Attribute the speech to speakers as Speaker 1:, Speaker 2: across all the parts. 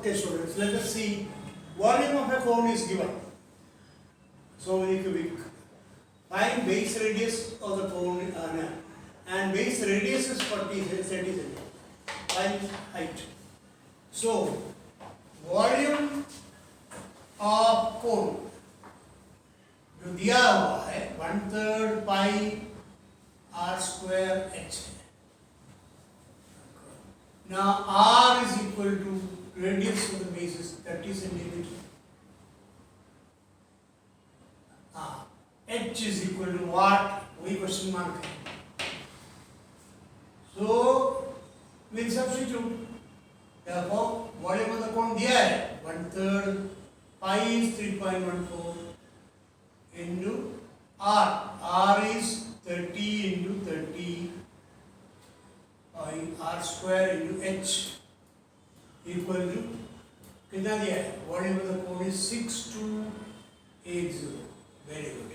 Speaker 1: Okay, students, let us see. Volume of a cone is given. So we find base radius of the cone and base radius is 40 centimeters. Find height. So volume of cone जो दिया हुआ है 1/3 पाई r square h. Now r is equal to radius of the base is 30 centimeter. H is equal to what? वही question mark है. So we'll substitute. Therefore volume of the cone दिया है 1/3 pi is 3.14 into r. R is 30 into 30 pi r square into h equal to कितना दिया है? Volume of the cone is 6280. Very good.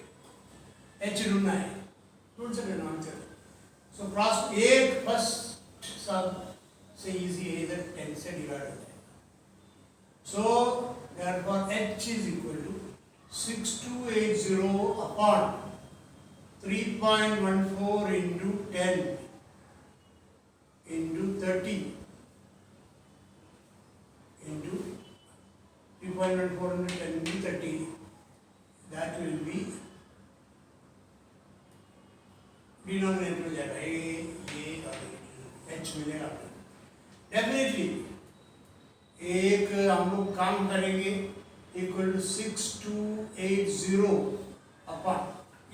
Speaker 1: H ढूंढना है. ढूंढ सकते हैं आंसर. So cross एक फर्स्ट सब से easy है, इधर 10 से डिवाइड हो जाएगा. So therefore H is equal to 6280 upon 3.14 into 10 into 30 into 3.14 into 10 into 30. That will be denominator हो जाएगा. ये और H मिलेगा. Definitely एक हम लोग काम करेंगे इक्वल टू 6280 अपन.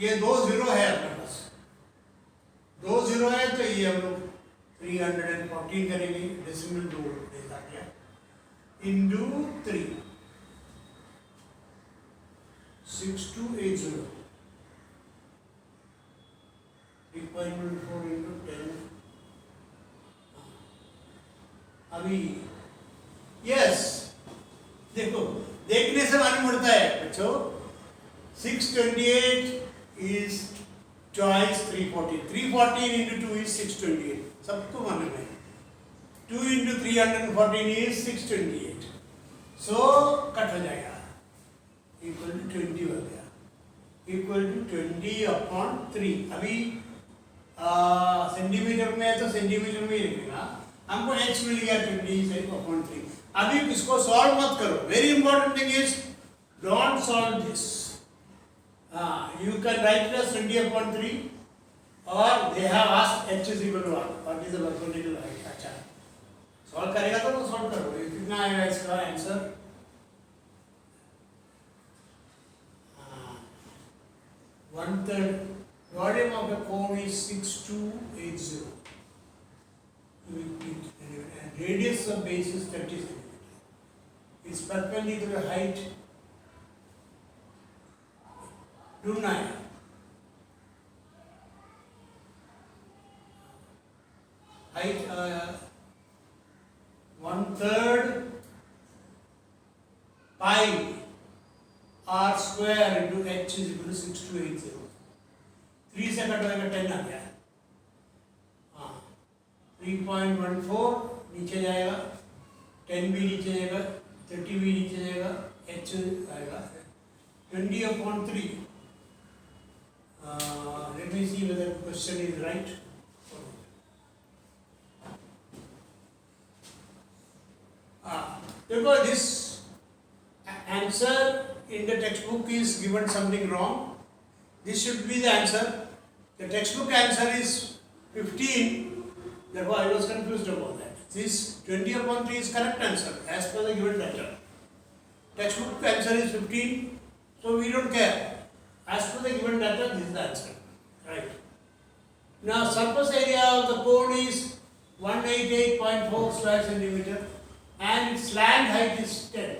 Speaker 1: ये 2 0 है अपने पास. 2 0 है तो ये हम लोग 314 करेंगे. डेसिमल 2 देखा क्या इंटू 3 6280 3.14 into 10. अभी यस देखो देखने से मालूम पड़ता है बच्चों. 628 is twice 314. 314 into 2 is 628. सबको मालूम है. 2 into 314 is 628. So कट हो जाएगा. इक्वल टू 20 हो गया. Equal to 20 upon 3. अभी सेंटीमीटर में है तो सेंटीमीटर में ही लिखेगा. हमको h मिल गया 20 अपॉन 3. अभी इसको सॉल्व मत करो. Very important thing is don't solve this. You can write it as 20 upon 3 or they have asked h is equal to 1. What is the perpendicular height? अच्छा सॉल्व करेगा तो वो सॉल्व करो. कितना आएगा इसका answer? 1/3. Volume of the cone is 6280. And radius of base is 30 centimeter. Its perpendicular height ढूंढना है. Height 1/3 pi r square into h is equal to 6280. 3 से कट होगा 10 आ गया. 3.14 नीचे जाएगा. 10 भी नीचे जाएगा. 30 भी नीचे जाएगा. h आएगा 20 upon 3. Let me see whether the question is right. Because this answer in the textbook is given something wrong. This should be the answer. The textbook answer is 15. Therefore, I was confused about that. This 20 upon 3 is correct answer as per the given data. Textbook answer is 15, so we don't care. As per the given data, this is the answer. Right. Now, surface area of the cone is 188.4 square centimeter and its land height is 10.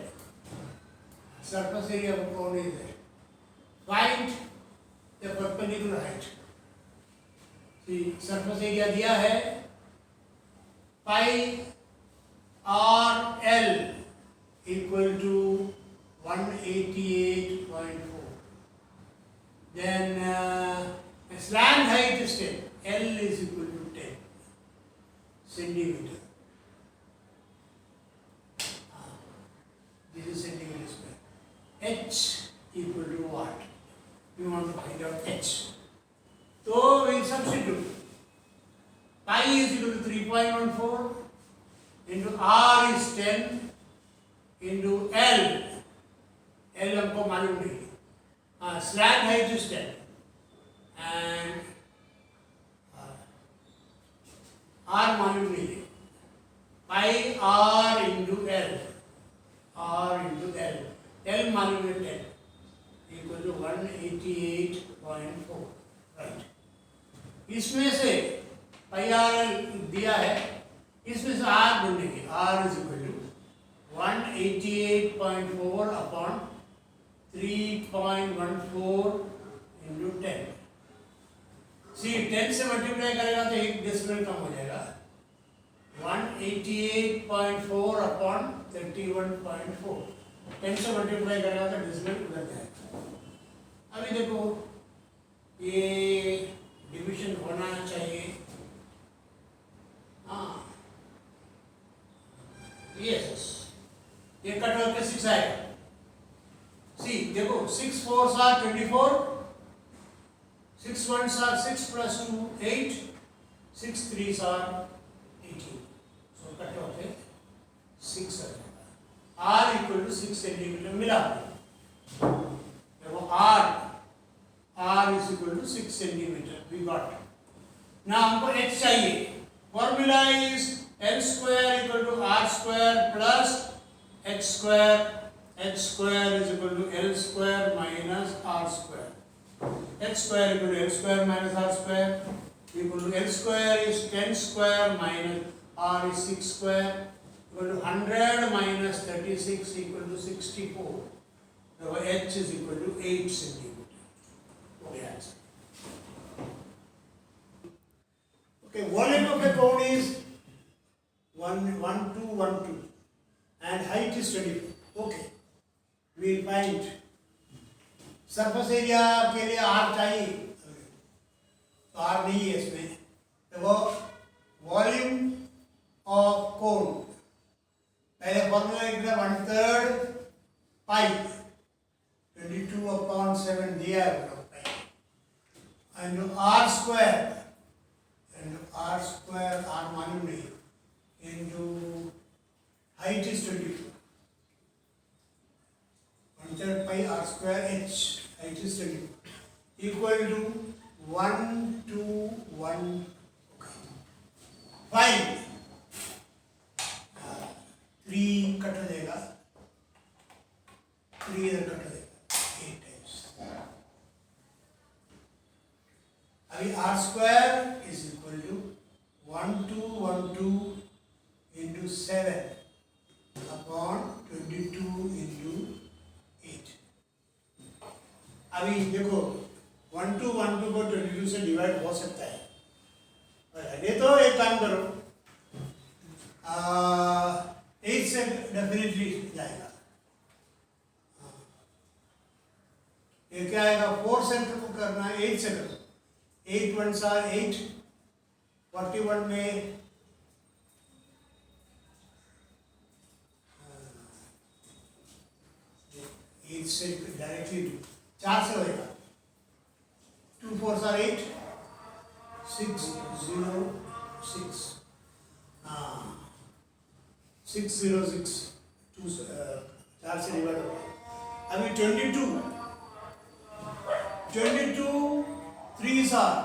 Speaker 1: Surface area of the cone is there. Find the perpendicular height. See, surface area दिया है pi r l equal to 188.4. Then its land height is 10. L is equal to 10 centimeter. h equal to what? We want to find out h. So we substitute. Pi is equal to 3.14 into r is 10 into L. L हमको मालूम नहीं. Slant height is 10 and r मालूम नहीं है. Pi r into L. R into L. L मालूम है 10 equal to 188.4. Right. इसमें से पाई आर दिया है, इसमें से आर ढूंढेंगे. R is equal to 188.4 upon 3.14 into 10. सी 10 से मल्टीप्लाई करेगा तो एक डेसिमल कम हो जाएगा. 188.4 अपॉन 31.4. 10 से मल्टीप्लाई करेगा तो डेसिमल उधर जाएगा. अभी देखो ये डिविजन होना चाहिए. हाँ यस, ये कट होकर 6 आएगा. सी देखो 6 4s are 24, 6 1s are 6 plus 2 8, 6 3s are 18. So cut होकर 6 आ जाएगा. R equal to 6 सेंटीमीटर मिला. देखो R is equal to 6 centimeter. We got. Now हमको h चाहिए. Formula is L square equal to R square plus h square. H square is equal to L square minus R square. H square equal to L square minus R square equal to L square is 10 square minus R is 6 square equal to 100 minus 36 equal to 64. Therefore h is equal to 8 centimeter. Okay, volume of a cone is 1212 and height is 24. Okay, we will find surface area के लिए R चाहिए, तो R नहीं है इसमें. तो वो volume of cone पहले फॉर्मूला लिख रहा 1/3 पाई 22/7 दिया है and R square R मालूम नहीं into height is 24. 1/3 pi R square h height is 24 equal to 121. Fine. 3 cut हो जाएगा, 3 इधर कट हो जाएगा 8 times. अभी R square is equal to 1212 into 7 upon 22 into 8. अभी देखो 1212 को 22 से डिवाइड हो सकता है. ये तो एक काम करो, 8 से डेफिनेटली जाएगा. ये क्या आएगा, 4 से करना है, 8 से करो. 8 1s are 8, 41 में 8 से डायरेक्टली 4 से होएगा. 2 4s are 8, 6 0 6, 606 2 4 से डिवाइड होगा. अभी 22 3s are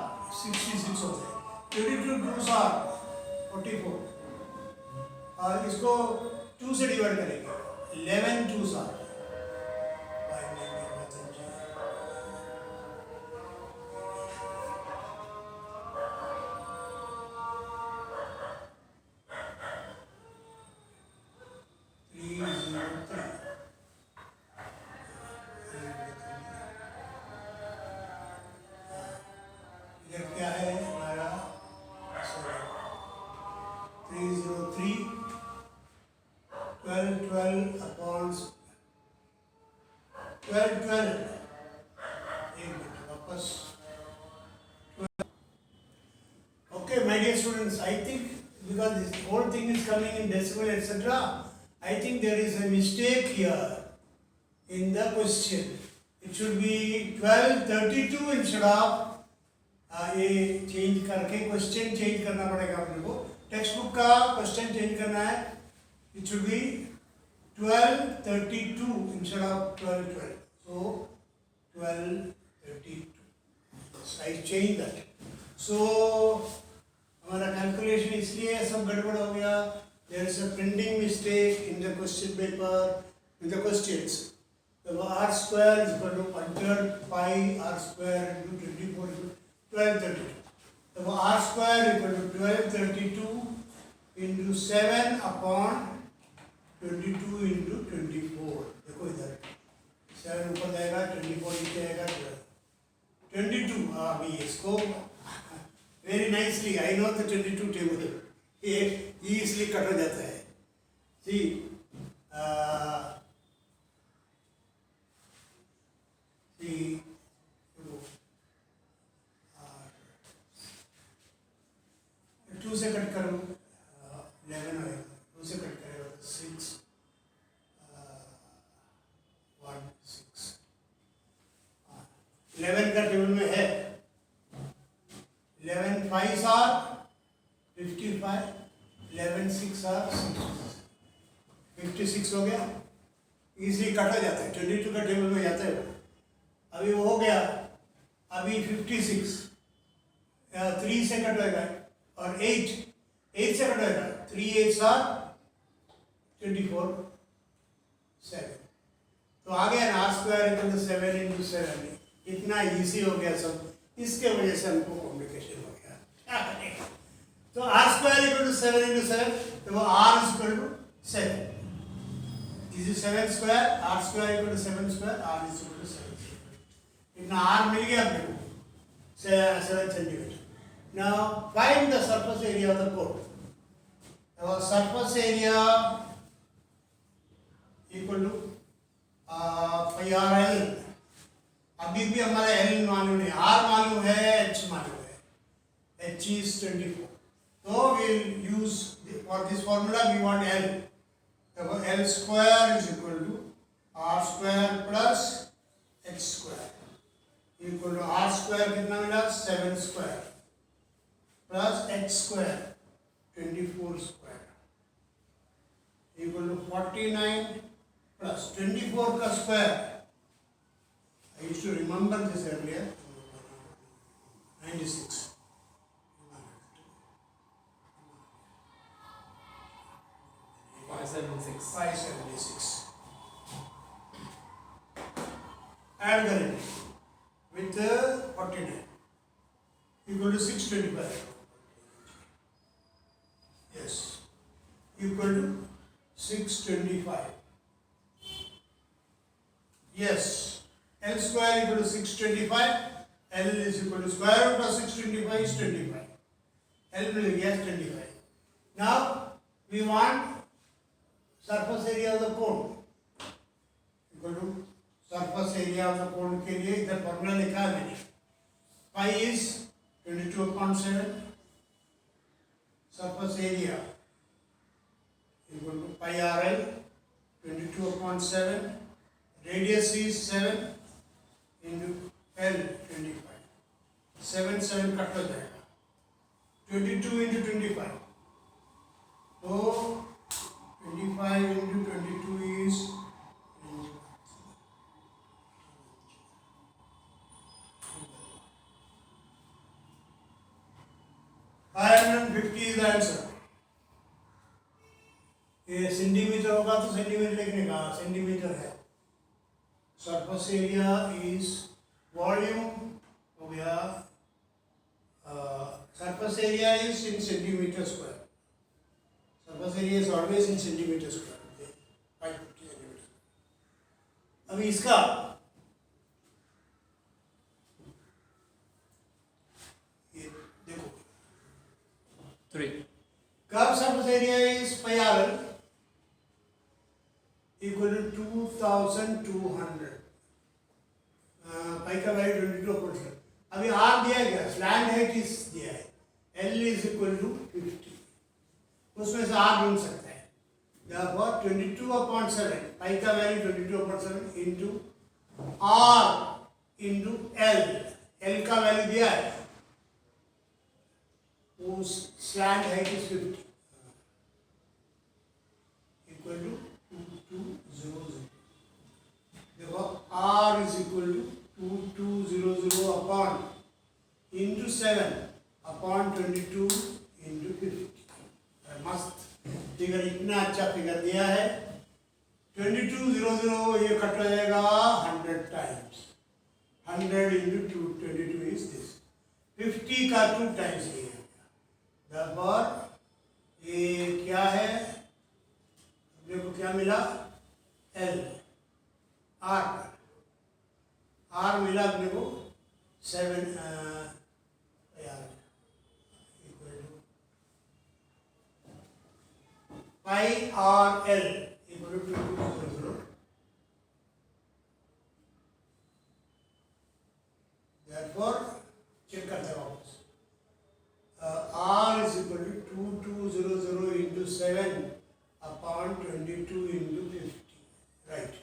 Speaker 1: 66 होते हैं. 22 2s are 44 और इसको 2 से डिवाइड करेंगे. 11 2s are 12 upon 12 एक मिनट वापस. Okay, my dear students, I think because this whole thing is coming in decimal etc., I think there is a mistake here in the question. It should be 1232 instead of ये change करके question change करना पड़ेगा अपने को. Text book का question change करना है. It should be 1232 instead of 1212. So 1232. Yes, I changed that. So हमारा कैलकुलेशन इसलिए सब गड़बड़ हो गया. There is a printing mistake in the question paper with the questions. The r square is equal to 1/3 pi r square into 24 into 1232. The r square is equal to 1232 into 7 upon 22 into 24. देखो इधर 7 ऊपर जाएगा, 24 नीचे आएगा, 22. अभी इसको very nicely I know the 22 table. ये easily cut हो जाता है. See, see, 2 से कट करो 11 होएगा. 2 से कट करेगा 6 1 6. 11 का टेबल में है. 11 5s are 55. 11 6 are 56 हो गया. इजीली कट हो जाता है. 22 का टेबल में जाता है. अभी वो हो गया. अभी 56 3 से कट होएगा और 8 से कट होएगा. 3 8s are 24 7. तो आ गया ना r square equal to 7 into 7. इतना इजी हो गया सब. इसके वजह से हमको कॉम्प्लिकेशन हो गया. तो r square equal to 7 into 7, तो वो r is equal to 7. This is 7 square, r square equal to 7 square, r is equal to 7 square. इतना r मिल गया अपने को 7 centimeter. Now find the surface area of the cone. Our surface area equal to pi r l. अभी भी हमारा l मालूम नहीं, r मालूम है, h मालूम है. h is 24. So we'll use for this formula we want l. So l square is equal to r square plus h square equal to r square कितना मिला 7 square plus h square 24 square equal to 49 plus 24 का square. I used to remember this earlier. 96.
Speaker 2: 576.
Speaker 1: 576. Add the remaining with the 49 equal to 625. Yes, equal to 625. Yes, L square equal to 625. L is equal to square root of 625 is 25. L will be as 25. Now we want surface area of the cone equal to surface area of the cone के लिए इधर formula लिखा है मैंने. Pi is 22/7. Surface area equal to pi RL 22/7. Radius is 7 into L 25. 7 cut हो जाएगा. 22 into 25. तो 25 into 22 is 550 is the answer. ये सेंटीमीटर होगा तो सेंटीमीटर लिखने का. सेंटीमीटर है. सरफेस एरिया इज वॉल्यूम हो गया. Surface area is in centimetre square. Surface area is always in centimeter square. 550 centimeters. अभी इसका ये देखो
Speaker 2: 3.
Speaker 1: curve surface area is pi r equal to 2200. पाई का वैल्यू 22%. अभी r दिया गया, स्लैंट हाइट इज दिया है, l is equal to 50. उसमें से r ढूंढ सकता है. therefore 22/7 pi का value 22/7 into r into l का वैल्यू दिया है, whose slant height is 50 equal to 2200. देखो r is equal to 2200 upon into 7 upon 22 into 50. मस्त फिगर, इतना अच्छा फिगर दिया है। 2200 ये कट हो जाएगा 100 टाइम्स, 100 into 22 is this, 50 का 2 टाइम्स ये है। therefore ये क्या है, देखो क्या मिला, L R मिला अपने को 7 pi r l equal to 2200. Therefore check करते हैं वापस, r is equal to 2200 into 7 upon 22 into 50, right?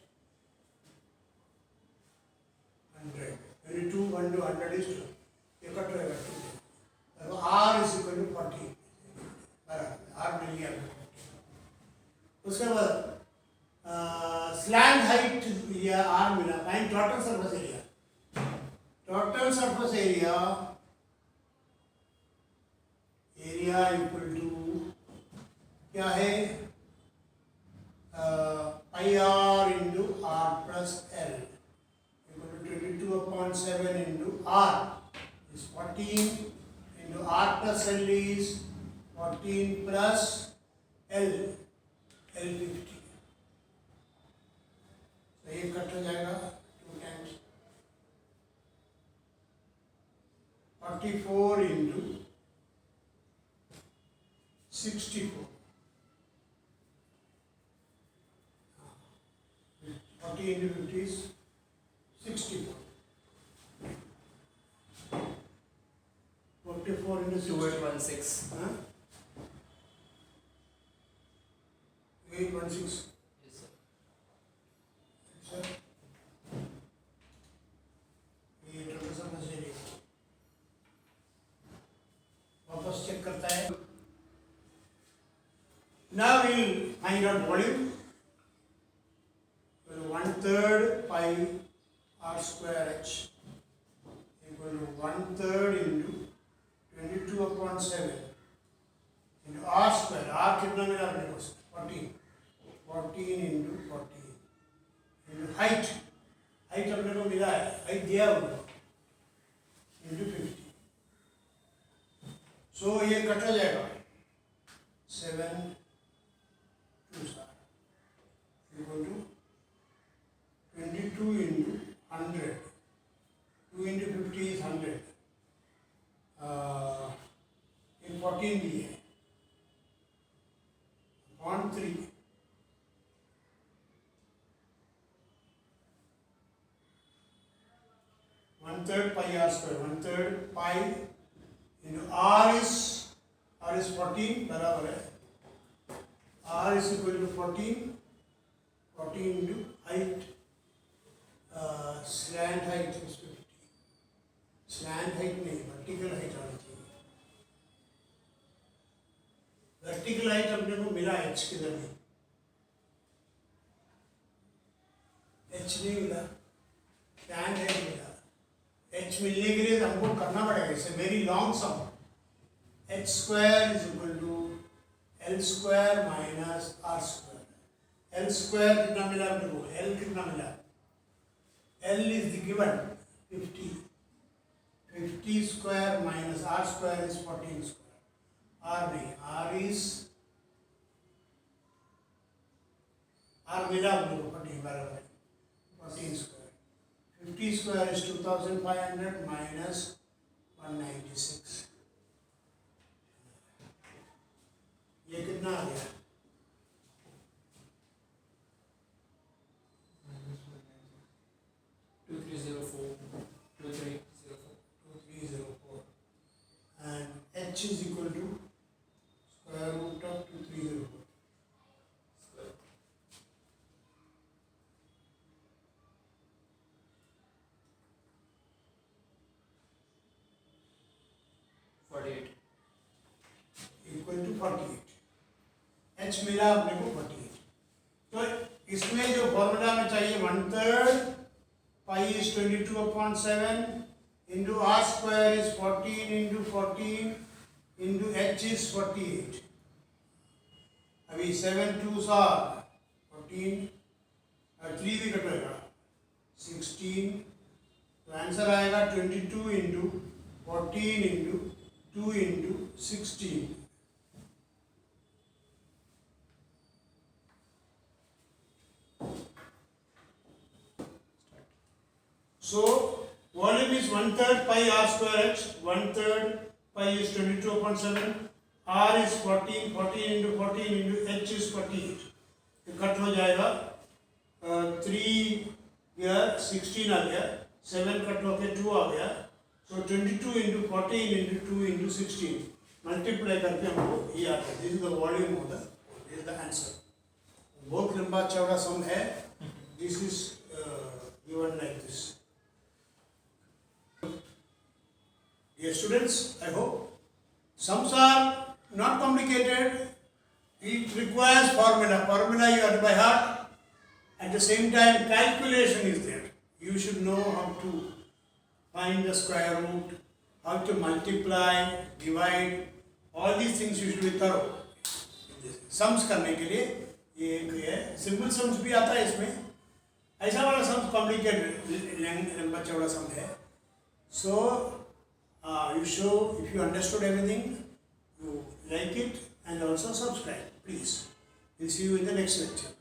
Speaker 1: 100, 22 1 to 100 is 2, ये कट हो जाएगा 2, therefore r is equal to 40, r मिल गया। उसके बाद स्लैंड हाइट या आर मिला, find total surface area. Total surface area equal to क्या है, pi r into r plus l equal to 22/7 into r is 14 into r plus l is 14 plus l L50, तो ये cut हो जाएगा 2 times, 44 into 64, 40 into 50 is 64, 44 into 64,
Speaker 2: 2816.
Speaker 1: huh? 816.
Speaker 2: Yes, sir.
Speaker 1: Sir, ये total surface area वापस check करता है। Now we'll find out volume. Well, 1/3 pi r square h equal to 1/3 into 22/7 into r square. R कितना मिला अपने को? 14. 14 into 14 into height अपने को मिला है, हाइट दिया हुआ into 50, सो ये कट हो जाएगा 7 2 equal to 22 into 100, 2 into 50 is 100, in 14 दिए upon 3, 1/3 pi r square, 1/3 pi into r is 14 बराबर है, r is equal to 14 into height, slant height is 50, slant height नहीं vertical height आनी चाहिए, vertical height अपने को मिला h किधर नहीं, h नहीं मिला, slant height मिला, h मिलने के लिए हमको करना पड़ेगा, it's a very long sum, h square is equal to l square minus r square, l square कितना मिला अपने को, l कितना मिला, l is the given 50, 50 square minus r square is 14 square, r नहीं, r मिला अपने को 14 बराबर 14 square, 50 square is 2500 minus 196, ये कितना आ गया,
Speaker 2: Two three zero four.
Speaker 1: 2304, and h is equal to square root of 2304,
Speaker 2: Square
Speaker 1: h मिला अपने को 48। तो इसमें जो फॉर्मूला में चाहिए 1/3 pi is 22/7 into r square is 14 into 14 into h is 48। अभी 7 2s are 14 और 3 भी कटेगा 16। तो आंसर आएगा 22 into 14 into 2 into 16। So volume is 1/3 pi r square h. 1/3 pi is 22/7. R is 14. 14 into 14 into h is 48. ये cut हो जाएगा 3 गया 16 आ गया 7 कट होके 2 आ गया। So 22 into 14 into 2 into 16 multiply करके हमको ये आता है। This is the volume of the, this is the answer. बहुत लंबा चौड़ा सम है। This is given like this. Dear students, I hope sums are not complicated. It requires formula. Formula you are by heart. At the same time, calculation is there. You should know how to find the square root, how to multiply, divide. All these things you should be thorough. Sums करने के लिए ये एक है। Simple sums भी आता है इसमें। ऐसा वाला sums complicated लंबा चौड़ा sum है। So you show if you understood everything, you like it and also subscribe, please. We'll see you in the next lecture.